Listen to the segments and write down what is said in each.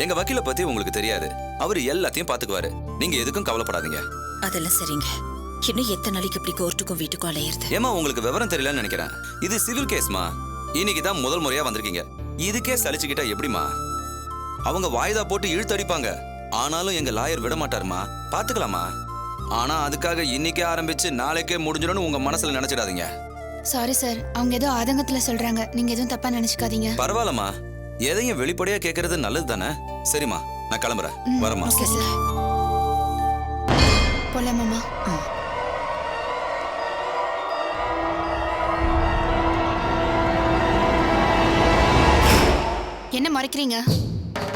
எங்க வக்கீல பத்தி உங்களுக்கு தெரியாது. அவரு எல்லாத்தையும் பாத்துக்குவாரு. நீங்க எதுக்கும் கவலைப்படாதீங்க. அதெல்லாம் சரிங்க. இன்னும் எத்தனை நாளைக்கு இப்படி கோர்ட்டுக்கும் வீட்டுக்கும் அலையிறது? ஏமா உங்களுக்கு விவரம் தெரியலன்னு நினைக்கிறேன். இது சிவில் கேஸ்மா. இன்னைக்கு தான் முதல் முறையா வந்திருக்கீங்க. இதுக்கே சலிச்சுக்கிட்டா எப்படிமா? அவங்க வாய்தா போட்டு இழுத்தடிப்பாங்க. ஆனாலும் எங்க லாயர் விட மாட்டாருமா. பாத்துக்கலாமா? ஆனா அதுக்காக இன்னைக்கே ஆரம்பிச்சு நாளைக்கே முடிஞ்சிடும்னு உங்க மனசுல நினைச்சிடாதீங்க. சாரி சார், அவங்க ஏதோ ஆதங்கத்துல சொல்றாங்க. நீங்க எதுவும் தப்பா நினைச்சுக்காதீங்க. பரவாயில்லம்மா. எதையும் வெளிப்படையா கேட்கறது நல்லது தானே. சரிம்மா, நான் கிளம்புறேன். வரமா? Okay sir. போலாமாமா? என்ன மறைக்கிறீங்க?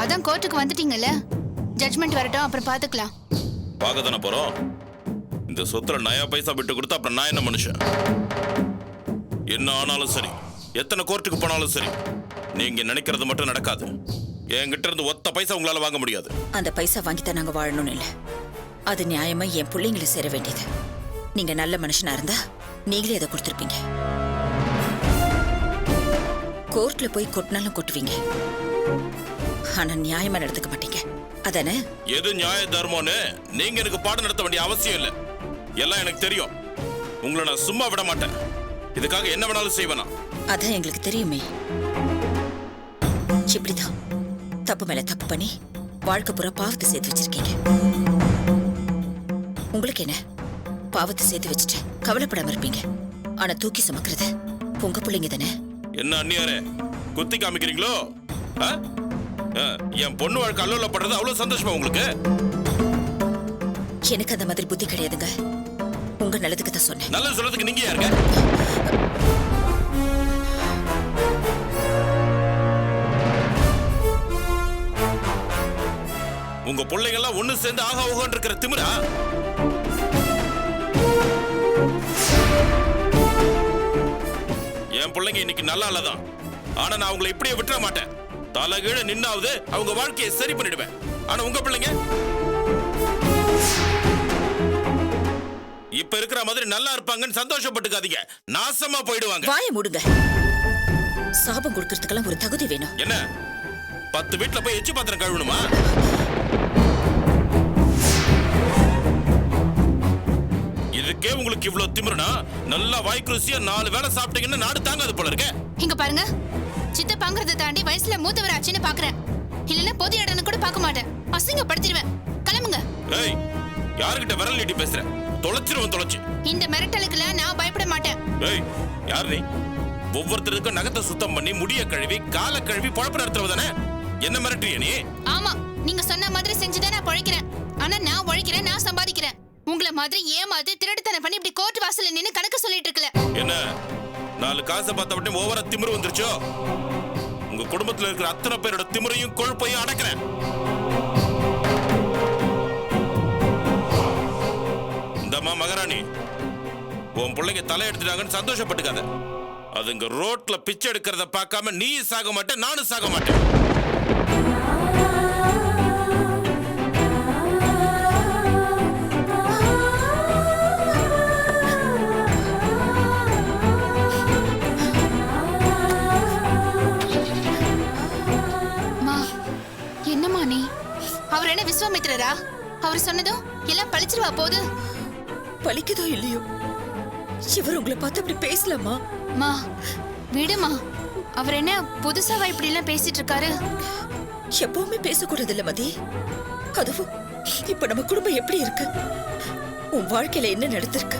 அதான் கோர்ட்டுக்கு வந்துட்டீங்கல்ல, ஜட்ஜ்மெண்ட் வரட்டும், அப்புறம் பாத்துக்கலாம். பார்க்க தானே போறோம். இந்த சொத்துல நயா பைசா விட்டு கொடுத்தா அப்புறம் நான் என்ன மனுஷன்? என்ன ஆனாலும் சரி, எத்தனை கோர்ட்டுக்கு போனாலும் சரி, நீங்க நினைக்கிறது மட்டும் நடக்காது. என்கிட்ட இருந்து ஒத்த பைசா உங்களால வாங்க முடியாது. அந்த பைசா வாங்கித்தான் நாங்க வாழணும்னு இல்ல, அது நியாயமா என் பிள்ளைங்களை சேர வேண்டியது. நீங்க நல்ல மனுஷனா இருந்தா நீங்களே அதை கொடுத்துருப்பீங்க. கோர்ட்ல போய் கொட்டினாலும் கொட்டுவீங்க, ஆனா நியாயமா நடந்துக்க மாட்டீங்க. அதானே? எது நியாய தர்மம்னு நீங்க எனக்கு பாடம் நடத்த வேண்டிய அவசியம் இல்லை. எல்லாம் எனக்கு தெரியும். உங்களை நான் சும்மா விட மாட்டேன். இதுக்காக என்ன வேணாலும் செய்வேனா? அதான் எங்களுக்கு தெரியுமே. இப்படிதான் தப்பு மேல தப்பு பண்ணி வாழ்க்கை பூரா பாவத்தை சேர்த்து வச்சிருக்கீங்க. உங்களுக்கு என்ன, பாவத்தை சேர்த்து வச்சுட்டு கவலைப்படாம இருப்பீங்க. ஆனா தூக்கி சுமக்கிறது உங்க பிள்ளைங்க தானே. என்ன அண்ணியாரே குத்தி காமிக்கிறீங்களோ? என் பொண்ணு வாழ்க்கை அல்லோலப்படுறது அவ்வளவு சந்தோஷமா உங்களுக்கு? எனக்கு அந்த மாதிரி புத்தி கிடையாதுங்க. உங்க நல்லதுக்கு தான் சொன்னேன். நல்லது சொல்றதுக்கு நீங்க யாருங்க? உங்க பிள்ளைங்க எல்லாம் ஒண்ணு சேர்ந்து ஆகா ஓகோன்னு இருக்கிற திமிரா? என் பிள்ளைங்க இன்னைக்கு நல்லா இல்லதான். ஆனா நான் உங்களை இப்படியே விட்டுற மாட்டேன். தலைகீழ நின்னாவது அவங்க வாழ்க்கையை சரி பண்ணிடுவேன். ஆனா உங்க பிள்ளைங்க இப்ப இருக்கிற மாதிரி நல்லா இருப்பாங்கன்னு சந்தோஷப்பட்டுக்காதீங்க. நாசமா போயிடுவாங்க. வாய மூடுங்க. சாபம் கொடுக்கறதுக்கெல்லாம் ஒரு தகுதி வேணும். என்ன 10 வீட்டுல போய் எச்சி பாத்திரம் கழுவணுமா? இதுக்கே உங்களுக்கு இவ்வளவு திமிருனா நல்லா வாய்க்கு ருசியா 4 வேளை சாப்பிட்டீங்கன்னா நாடு தாங்காது போல இருக்க. இங்க பாருங்க, சித்தப்பாங்கிறத தாண்டி வயசுல மூத்தவராச்சுன்னு பாக்குறேன். இல்லன்னா பொது இடம்னு கூட பார்க்க மாட்டேன். அசிங்கப்படுத்திடுவேன். கிளம்புங்க. ஏய், யாருகிட்ட விரல் நீட்டி பேசுற? தொலைச்சிருவேன் தொலைச்சு. இந்த மிரட்டலுக்குல நான் பயப்பட மாட்டேன். ஏய், யார் நீ? ஒவ்வொருத்தருக்கும் நகத்தை சுத்தம் பண்ணி முடிய கழுவி காலை கழுவி பொழப்பு நடத்துறவதானே? என்ன மிரட்டுறிய நீ? ஆமா, நீங்க சொன்ன மாதிரி செஞ்சுதான் நான் பழைக்கிறேன். ஆனா நான் உழைக்கிறேன், நான் சம்பாதிக்கிறேன். உங்களை மாதிரி ஏமாத்தி திருட்டுத்தனம் பண்ணி இப்படி கோர்ட் வாசல்ல நின்னு கணக்கு சொல்லிட்டு இருக்கல. என்ன 4 காசை பார்த்த விட்டு ஓவரா திமிரு வந்துருச்சோ? உங்க குடும்பத்துல இருக்கிற அத்தனை பேரோட திமிரையும் கொழுப்பையும் அடக்கிறேன். இந்தம்மா மகாராணி, உன் பிள்ளைங்க தலை எடுத்துட்டாங்கன்னு சந்தோஷப்பட்டுக்காத. அதுங்க ரோட்ல பிச்சை எடுக்கிறத பார்க்காம நீ சாக மாட்டேன், நானும் சாக மாட்டேன். என்னம்மா நீ? அவர் என்ன விஸ்வாமித்திரரா? அவர் சொன்னதும் எல்லாம் பழிச்சிருவா போது? பழிக்குதோ இல்லையோ, இவர் உங்களை பார்த்து அப்படி பேசலாமா? மா விடுமா. அவர் என்ன புதுசாவா இப்படி எல்லாம் பேசிட்டு இருக்காரு? எப்பவுமே பேசக்கூடாது இல்ல மதி. அதுவும் இப்ப நம்ம குடும்பம் எப்படி இருக்கு, உன் வாழ்க்கையில என்ன நடந்திருக்கு,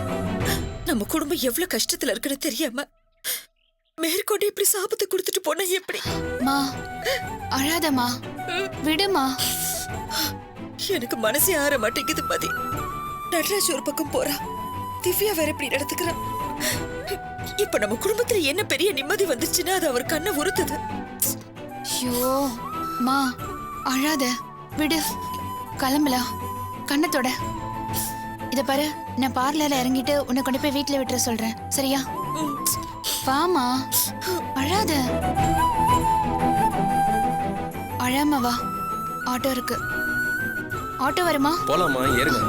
நம்ம குடும்பம் எவ்வளவு கஷ்டத்துல இருக்குன்னு தெரியாம மேற்கொண்டு இப்படி சாபத்தை கொடுத்துட்டு போனா எப்படி? மா அழாதம்மா, விடுமா. எனக்கு மனசே ஆற மாட்டேங்குது மதி. நடராஜ் ஒரு பக்கம் போறா, திவ்யா வேற இப்படி நடந்துக்கிறா. இப்ப நம்ம குடும்பத்துல என்ன பெரிய நிம்மதி வந்துச்சுன்னா அது அவர் கண்ணை உறுத்துது. ஐயோ மா, அழாத, விடு, கிளம்பலாம். கண்ணத்தோட இத பாரு, நான் பார்லர்ல இறங்கிட்டு உன்னை கொண்டு போய் வீட்டுல விட்டுற சொல்றேன், சரியா? வாமா, அழாத. அழாம வா, ஆட்டோ இருக்கு. ஆட்டோ வருமா? போலாமா, ஏறுங்க.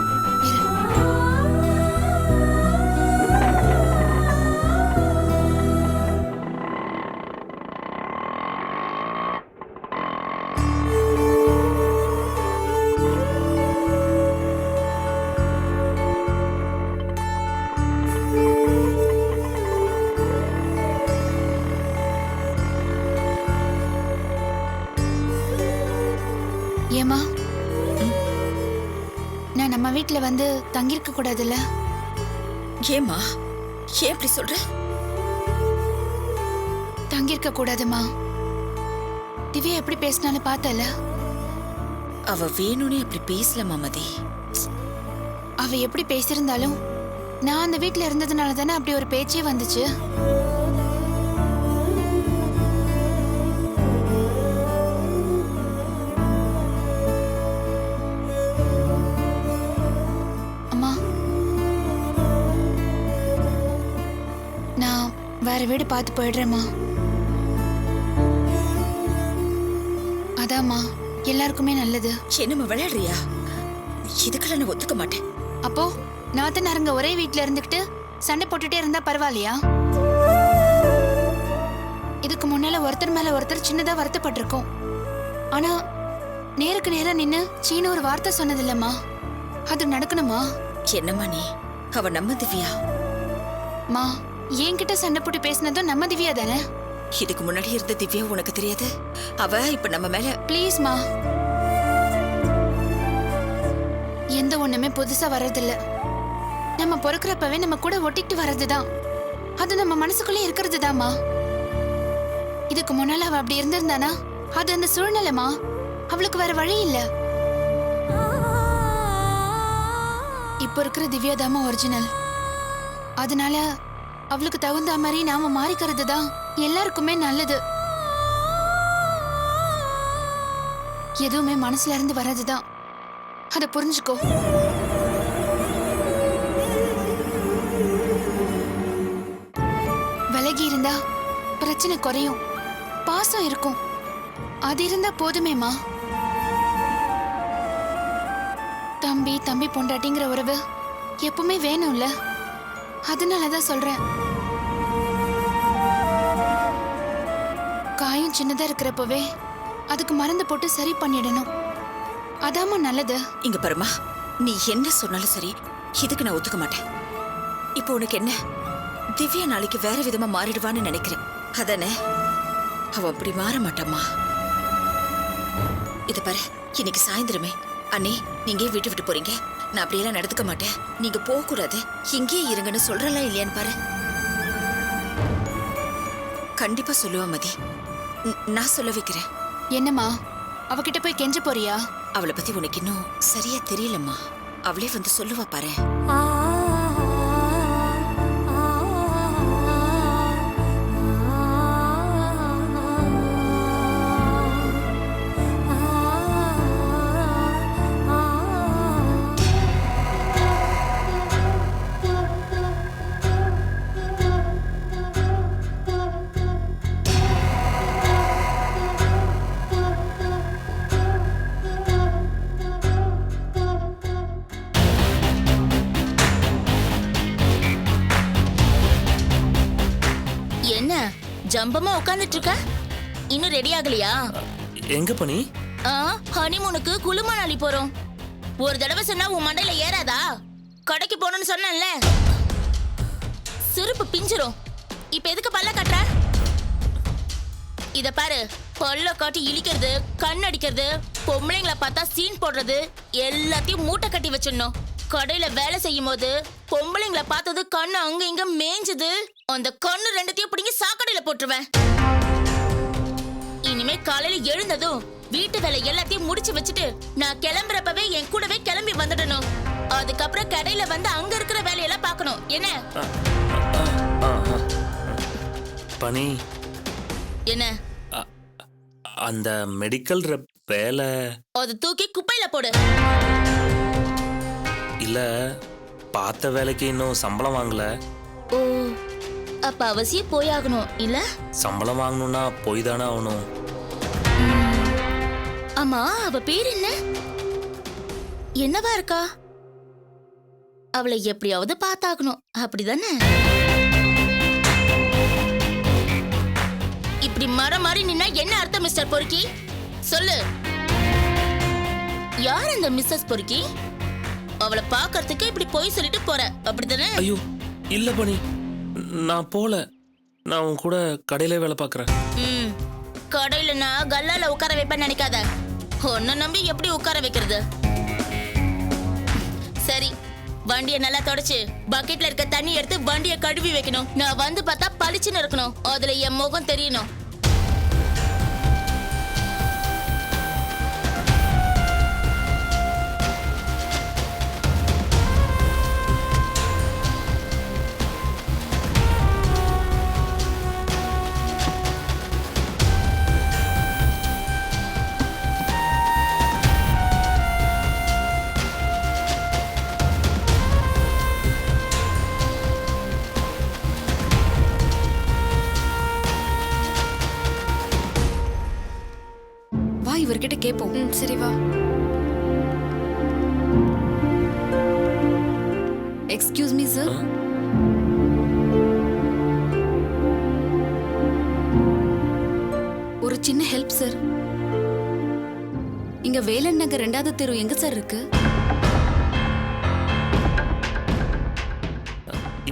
நம்ம வீட்ல வந்து தங்கியிருக்க கூடாதுல்ல? ஏம்மா ஏன் இப்படி சொல்ற? தங்கியிருக்க கூடாதுமா. திவ்யா எப்படி பேசினாலும் பார்த்தல. அவ வேணும்னே அப்படி பேசலமா மதி. அவ எப்படி பேசியிருந்தாலும் நான் அந்த வீட்ல இருந்ததுனால தானே அப்படி ஒரு பேச்சே வந்துச்சு. அம்மா, நான் வேற வீடு பார்த்து போயிடுறேம்மா. அதாம்மா எல்லாருக்குமே நல்லது. என்னம்மா விளையாடுறியா? இதுக்கெல்லாம் நான் ஒத்துக்க மாட்டேன். அப்போ நாத்தனாருங்க ஒரே வீட்ல இருந்துகிட்டு சண்டை போட்டுட்டே இருந்தா பரவாயில்லையா? இதுக்கு முன்னால ஒருத்தர் மேல ஒருத்தர் சின்னதா வருத்தப்பட்டிருக்கோம். ஆனா நேருக்கு நேரா நின்னு சீனு ஒரு வார்த்தை சொன்னதில்லம்மா. அது நடக்கணுமா? என்னம்மா நீ? அவ நம்ம திவ்யா. மா, என்கிட்ட சண்டை போட்டு பேசினதும் நம்ம திவ்யா தானே? இதுக்கு முன்னாடி இருந்த திவ்யா உனக்கு தெரியாது? அவ இப்ப நம்ம மேல. ப்ளீஸ் மா, எந்த ஒண்ணுமே புதுசா வர்றதில்ல. நம்ம பொறுக்கிறப்பவே நம்ம கூட ஒட்டிட்டு வர்றதுதான். அது நம்ம மனசுக்குள்ளே இருக்கிறதுதாம்மா. இதுக்கு முன்னால அவ அப்படி இருந்திருந்தானா அது அந்த சூழ்நிலைமா. அவளுக்கு வேற வழி இல்ல. இப்ப இருக்கிற திவ்யா தாமா ஒரிஜினல். அதனால அவளுக்கு தகுந்த மாதிரி நாம மாறிக்கிறது தான் எல்லாருக்குமே நல்லது. எதுவுமே மனசுல இருந்து வர்றதுதான். அத புரிஞ்சுக்கோ. விலகி இருந்தா பிரச்சனை குறையும், பாசம் இருக்கும். அது இருந்தா போதுமேமா. தம்பி தம்பி பொண்டாட்டிங்கிற உறவு எப்பவுமே வேணும்ல. அதனாலதான் சொல்றேன். காயம் சின்னதா இருக்கிறப்பவே அதுக்கு மருந்து போட்டு சரி பண்ணிடணும். அதாம்மா நல்லது. இங்க பாருமா, நீ என்ன சொன்னாலும் சரி, இதுக்கு நான் ஒத்துக்க மாட்டேன். இப்போ உனக்கு என்ன? திவ்யா நாளைக்கு வேற விதமா மாறிடுவான்னு நினைக்கிறேன். அதானே? அவ அப்படி மாற மாட்டாம்மா. இது பாரு, இன்னைக்கு சாயந்தரமே அண்ணே நீங்க வீட்டு விட்டு போறீங்க. நான் அப்படியெல்லாம் நடந்துக்க மாட்டேன். நீங்க போக கூடாது, இங்கேயே இருங்கன்னு சொல்றலாம் இல்லையான்னு பாரு. கண்டிப்பா சொல்லுவா மதி. நான் சொல்ல வைக்கிறேன். என்னம்மா, அவகிட்ட போய் கெஞ்ச போறியா? அவளை பத்தி உனக்கு இன்னும் சரியா தெரியலம்மா. அவளே வந்து சொல்லுவா பாரு. என்ன ஜம்பமா உட்கார்ந்துட்டு இருக்க? இன்னும் ரெடி ஆகலையா? எங்க பணி? ஹனிமூனுக்கு குளுமணாலி போறோம். ஒரு தடவை சொன்னா உன் மண்டையில ஏறாதா? கடைக்கு போகணும்னு சொன்னேன்ல. சிறுப்பு பிஞ்சிரும். இப்ப எதுக்கு பல்ல கட்டுற? இத பாரு, பல்ல காட்டி இழிக்கிறது, கண் அடிக்கிறது, பொம்பளைங்களை பார்த்தா சீன் போடுறது எல்லாத்தையும் மூட்டை கட்டி வச்சிடணும். கடையில வேலை செய்யும் போது பொம்பளைங்களை பார்த்தது கண்ணு அங்க இங்க மேஞ்சது, அந்த கண்ணு ரெண்டுத்தையும் பிடிங்கி சாக்கடையில போட்டுருவேன். இனிமே காலையில எழுந்ததும் வீட்டு வேலை எல்லாத்தையும் முடிச்சு வச்சுட்டு நான் கிளம்புறப்பவே என் கூடவே கிளம்பி வந்துடணும். அதுக்கப்புறம் கடையில வந்து அங்க இருக்கிற வேலையெல்லாம் பார்க்கணும். என்ன பணி? என்ன அந்த மெடிக்கல் ரெப் வேலை அது தூக்கி குப்பையில போடு. இல்ல, பார்த்த வேலைக்கு இன்னும் சம்பளம் வாங்கல. ஓ, அப்ப அவசியம் போயாகணும் இல்ல? சம்பளம் வாங்கணும்னா போய் தானே ஆகணும். ஆமா, அவ பேர் என்ன? என்னவா இருக்கா? அவளை எப்படியாவது பார்த்தாகணும், அப்படிதானே? இப்படி மரம் மாறி நின்னா என்ன அர்த்தம் மிஸ்டர் பொறுக்கி? சொல்லு, யார் அந்த மிஸ்ஸஸ் பொறுக்கி? அவளை பார்க்கறதுக்கு இப்படி போய் சொல்லிட்டு போற, அப்படிதானே? ஐயோ இல்ல பணி, நான் போல. நான் உன் கூட கடையில வேலை பார்க்கறேன். கடையில நான் கல்லால உட்கார வைப்பேன்னு நினைக்காத. உன்னை நம்பி எப்படி உட்கார வைக்கிறது? வண்டியை நல்லா தொடச்சு பக்கெட்ல இருக்க தண்ணி எடுத்து வண்டியை கழுவி வைக்கணும். நான் வந்து பார்த்தா பளிச்சுன்னு இருக்கணும். அதுல என் முகம் தெரியணும். வா இவர்கிட்ட கேட்போம். சரி வா. Excuse me sir. ஒரு சின்ன ஹெல்ப் சார். இங்க வேலன் நகர் 2வது தெரு எங்க சார் இருக்கு?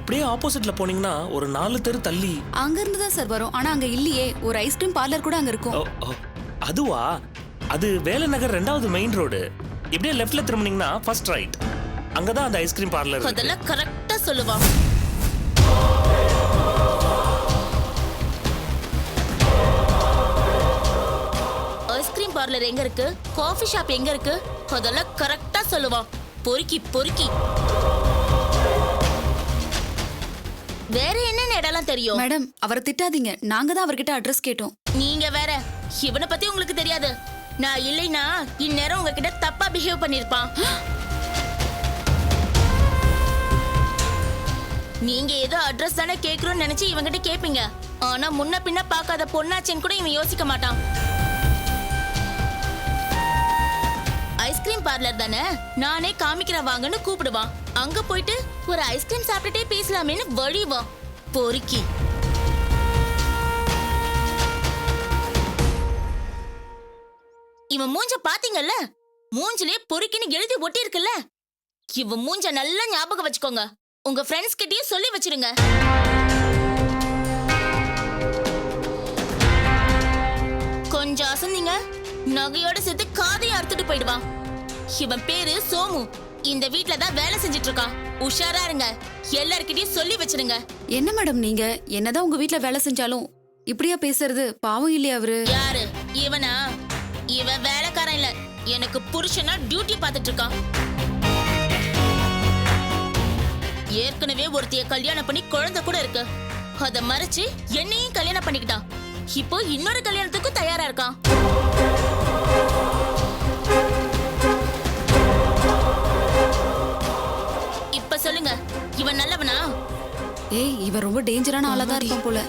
இப்படியே ஆப்போசிட்ல போனீங்கன்னா ஒரு 4 தெரு தள்ளி. அங்க இருந்து தான் சார் வரும். ஆனா அங்க இல்லையே. ஒரு ஐஸ்கிரீம் பார்லர் கூட அங்க இருக்கும். ஓ, ஓ, அதுவா? அது வேலன் நகர் 2வது மெயின் ரோடு. இப்படியே லெஃப்ட்ல திரும்பினீங்கன்னா ஃபர்ஸ்ட் ரைட். அங்கதான் அந்த ஐஸ்கிரீம் பார்லர் இருக்கு. அதெல்லாம் கரெக்டா சொல்லுவான். ஐஸ்கிரீம் பார்லர் எங்க இருக்கு, காஃபி ஷாப் எங்க இருக்கு, அதெல்லாம் கரெக்டா சொல்லுவான். பொறுக்கி பொறுக்கி. வேற என்னென்ன இடம்லாம் தெரியும்? மேடம் அவரை திட்டாதீங்க. நாங்க தான் அவர்கிட்ட அட்ரஸ் கேட்டோம். நீங்க வேற. இவனை பத்தி உங்களுக்கு தெரியாது. நான் இல்லைனா இந்நேரம் உங்ககிட்ட தப்பா பிஹேவ் பண்ணிருப்பான். நீங்க ஏதோ அட்ரஸ் தானே கேக்குறோம்னு நினைச்சு இவங்கிட்ட கேப்பீங்க. ஆனா முன்ன பின்ன பார்க்காத பொண்ணாச்சேன்னு கூட இவன் யோசிக்க மாட்டான். ஐஸ்கிரீம் பார்லர் தானே, நானே காமிக்கிறேன் வாங்கன்னு கூப்பிடுவான். அங்க போயிட்டு ஒரு ஐஸ்கிரீம் சாப்பிட்டுட்டே பேசலாமேன்னு வழிவான். பொறுக்கி. இவன் மூஞ்ச பாத்தீங்கல்ல, மூஞ்சிலே பொறுக்கின்னு எழுதி ஒட்டி இருக்குல்ல. இவன் மூஞ்ச நல்லா ஞாபகம் வச்சுக்கோங்க. உங்க ஃப்ரெண்ட்ஸ் கிட்டயும் சொல்லி வச்சிருங்க. கொஞ்சம் அசந்தீங்க, நகையோட சேர்த்து காதையும் அறுத்துட்டு போயிடுவான். இவன் பேரு சோமு. இந்த வீட்ல தான் வேலை செஞ்சுட்டு இருக்கான். உஷாரா இருங்க. எல்லார்கிட்டயும் சொல்லி வச்சிருங்க. என்ன மேடம் நீங்க என்னதான் உங்க வீட்ல வேலை செஞ்சாலும் இப்படியா பேசுறது? பாவம் இல்லையா அவரு? யாரு இவனா? இவன் வேலைக்காரன் இல்ல, எனக்கு புருஷனா டியூட்டி பார்த்துட்டு இருக்கான். ஏற்கனவே ஒருத்தைய கல்யாணம் பண்ணி குழந்தை கூட இருக்கு. அத மறைச்சு என்னையும் கல்யாணம் பண்ணிக்கிட்டான். இப்போ இன்னொரு கல்யாணத்துக்கும் தயாரா இருக்கான். இப்ப சொல்லுங்க, இவன் நல்லவனா? ஏய் இவன் ரொம்ப டேஞ்சரான ஆளா தான் இருப்பான் போல.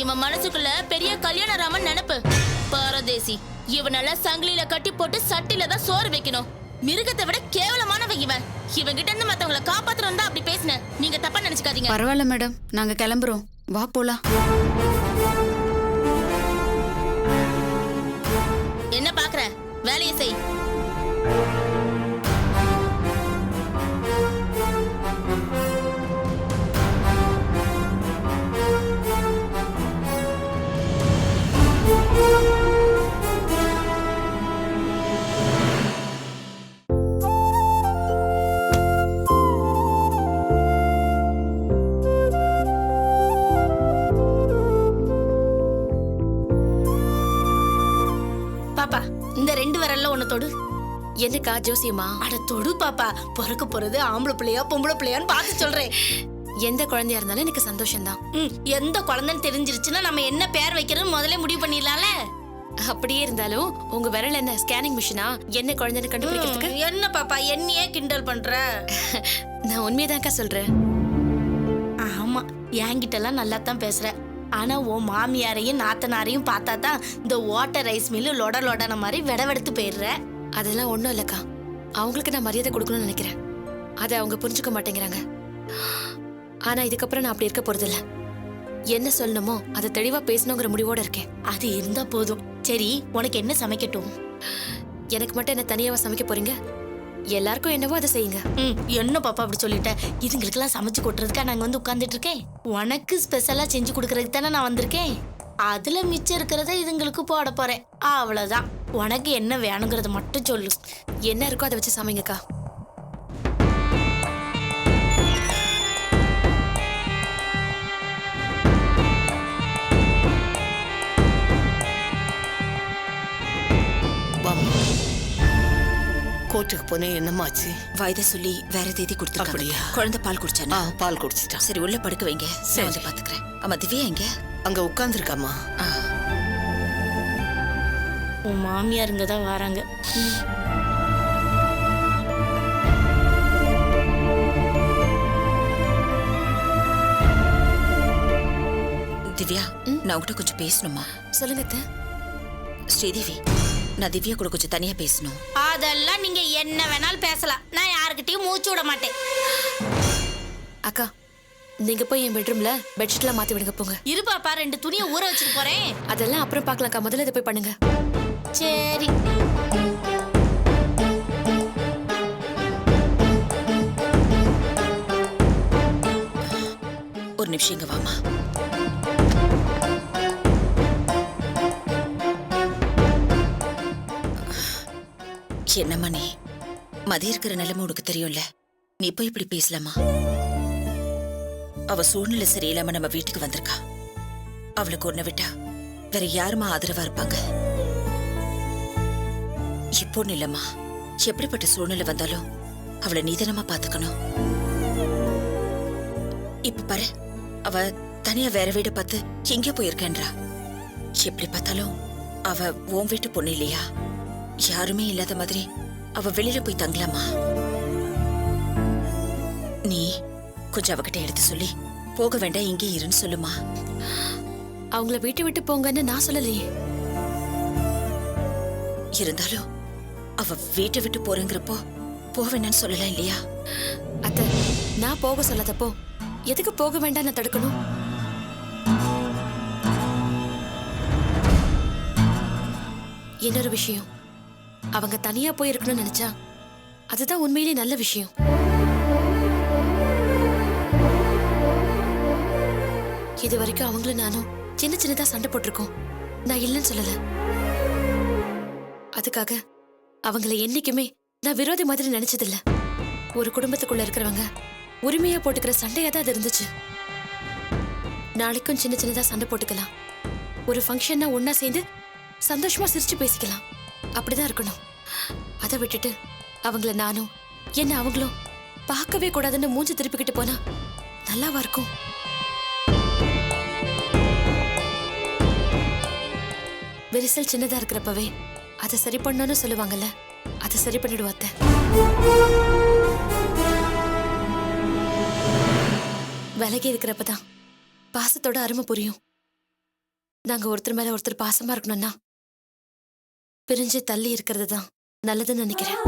இவன் மனசுக்குள்ள பெரிய கல்யாண ராமன் நினைப்பு. பாரதேசி. இவனால சங்கிலியில கட்டி போட்டு சட்டில தான் சோறு வைக்கணும். மிருகத்தை விட கேவலமானவன் இவன். இவன் கிட்ட இருந்து மத்தவங்களை காப்பாத்தணும் தான் அப்படி பேசின. நீங்க தப்பா நினைச்சுக்காதீங்க. பரவாயில்ல மேடம், நாங்க கிளம்புறோம். வா போலாம். என்ன பாக்குற? வேலையை செய். பாப்பா இந்த 2 விரல்ல ஒண்ணு தொடு. என்னக்கா ஜோசியமா? அட தொடு பாப்பா. பிறக்க போறது ஆம்பளை பிள்ளையா பொம்பளை பிள்ளையான்னு பார்த்து சொல்றேன். எந்த குழந்தையா இருந்தாலும் எனக்கு சந்தோஷம்தான். எந்த குழந்தைன்னு தெரிஞ்சிருச்சுன்னா நம்ம என்ன பேர் வைக்கிறதுன்னு முதல்ல முடிவு பண்ணிடலாம்ல. அப்படியே இருந்தாலும் உங்க விரல் என்ன ஸ்கேனிங் மிஷினா என்ன குழந்தைன்னு கண்டுபிடிக்கிறதுக்கு? என்ன பாப்பா என்னையே கிண்டல் பண்ற? நான் உண்மையதான்க்கா சொல்றேன். ஆமா என்கிட்ட எல்லாம் நல்லா தான் பேசுற. ஆனா உன் மாமியாரையும் நாத்தனாரையும் பார்த்தா தான் இந்த வாட்டர் ரைஸ் மில்லு லொட லொடன மாதிரி விடவெடுத்து போயிடுற. அதெல்லாம் ஒண்ணும் இல்லக்கா. அவங்களுக்கு நான் மரியாதை கொடுக்கணும்னு நினைக்கிறேன். அதை அவங்க புரிஞ்சுக்க மாட்டேங்கிறாங்க. ஆனா இதுக்கப்புறம் நான் அப்படி இருக்க போறதில்ல. என்ன சொல்லணுமோ அதை தெளிவா பேசணுங்கிற முடிவோட இருக்கேன். அது இருந்தா போதும். சரி உனக்கு என்ன சமைக்கட்டும்? எனக்கு மட்டும் என்ன தனியாவா சமைக்க போறீங்க? எல்லாருக்கும் என்னவோ அதை செய்யுங்க. என்ன பாப்பா அப்படி சொல்லிட்ட? இதுங்களுக்கெல்லாம் சமைச்சு கொட்டுறதுக்கா நாங்க வந்து உட்கார்ந்துட்டு இருக்கேன். உனக்கு ஸ்பெஷலா செஞ்சு கொடுக்கறதுக்கு தானே நான் வந்திருக்கேன். அதுல மிச்சம் இருக்கிறத இதுங்களுக்கு போட போறேன். அவ்வளவுதான். உனக்கு என்ன வேணுங்கிறத மட்டும் சொல்லு. என்ன இருக்கோ அதை வச்சு சமைங்கக்கா. கோர்ட்டுக்கு போனேன், என்னமாச்சு? வாய்தா சொல்லி வேற தேதி கொடுத்துருக்காங்க. அப்படியா? குழந்தை பால் குடிச்சானா? பால் குடிச்சிட்டான். சரி உள்ள படுக்க வைங்க, நான் வந்து பாத்துக்கிறேன். ஆமா திவ்யா எங்க? அங்க உட்கார்ந்துருக்காமா. உன் மாமியார் இங்க தான் வராங்க. திவ்யா, நான் உங்ககிட்ட கொஞ்சம் பேசணுமா? சொல்லுங்க அத்தை. ஸ்ரீதேவி, நான் திவ்யா கூட கொஞ்சம் தனியா பேசணும். அதெல்லாம் நீங்க என்ன வேணாலும் பேசலாம். நான் யாருக்கிட்டையும் மூச்சு விட மாட்டேன். அக்கா, நீங்க போய் என் பெட்ரூம்ல பெட்ஷீட்லாம் மாத்தி விடுங்க போங்க. இரு பாப்பா, 2 துணியை ஊற வச்சுட்டு போறேன். அதெல்லாம் அப்புறம் பார்க்கலாம்க்கா, முதல்ல இதை போய் பண்ணுங்க. சரி. ஒரு நிமிஷம் இங்க வாமா. என்னம்மா நீ? மதி இருக்கிற நிலைமை உனக்கு தெரியும்ல, நீ போய் இப்படி பேசலாமா? அவ சூழ்நிலை சரியில்லாம நம்ம வீட்டுக்கு வந்திருக்கா. அவளுக்கு ஒண்ணு விட்டா வேற யாருமா ஆதரவா இருப்பாங்க? இப்போ இல்லம்மா, எப்படிப்பட்ட சூழ்நிலை வந்தாலும் அவளை நீதனமா பாத்துக்கணும். இப்ப பாரு, அவ தனியா வேற வீடு பார்த்து எங்க போயிருக்கேன்றா. எப்படி பார்த்தாலும் அவ உன் வீட்டு பொண்ணு இல்லையா? யாருமே இல்லாத மாதிரி அவ வெளியில போய் தங்கலாமா? நீ கொஞ்சம் அவகிட்ட எடுத்து சொல்லி போக வேண்டாம், இங்கே இருன்னு சொல்லுமா. அவங்கள வீட்டை விட்டு போங்கன்னு நான் சொல்லலையே. இருந்தாலும் அவ வீட்டை விட்டு போறேங்கிறப்போ போக வேண்டாம்னு சொல்லலாம் இல்லையா? அத்தை, நான் போக சொல்லாதப்போ எதுக்கு போக வேண்டாம் நான் தடுக்கணும்? இன்னொரு விஷயம், அவங்க தனியா போய் இருக்கணும்னு நினைச்சா அதுதான் உண்மையிலேயே நல்ல விஷயம். இது வரைக்கும் அவங்களும் நானும் சின்ன சின்னதா சண்டை போட்டிருக்கோம். நான் இல்லைன்னு சொல்லல. அதுக்காக அவங்கள என்னைக்குமே நான் விரோதி மாதிரி நினைச்சதில்ல. ஒரு குடும்பத்துக்குள்ள இருக்கிறவங்க உரிமையா போட்டுக்கிற சண்டையா தான் அது இருந்துச்சு. நாளைக்கும் சின்ன சின்னதா சண்டை போட்டுக்கலாம். ஒரு ஃபங்க்ஷன்னா ஒன்னா சேர்ந்து சந்தோஷமா சிரிச்சு பேசிக்கலாம். அப்படிதான் இருக்கணும். அதை விட்டுட்டு அவங்கள நானும் என்ன அவங்களும் பார்க்கவே கூடாதுன்னு மூஞ்சி திருப்பிக்கிட்டு போனா நல்லாவா இருக்கும்? விரிசல் சின்னதா இருக்கிறப்பவே அதை சரி பண்ணணும்னு சொல்லுவாங்கல்ல, அதை சரி பண்ணிடுவாத்த. விலகி இருக்கிறப்பதான் பாசத்தோட அருமை புரியும். நாங்க ஒருத்தர் மேல ஒருத்தர் பாசமா இருக்கணும்னா பிரிஞ்சு தள்ளி இருக்கிறது தான் நல்லதுன்னு நினைக்கிறேன்.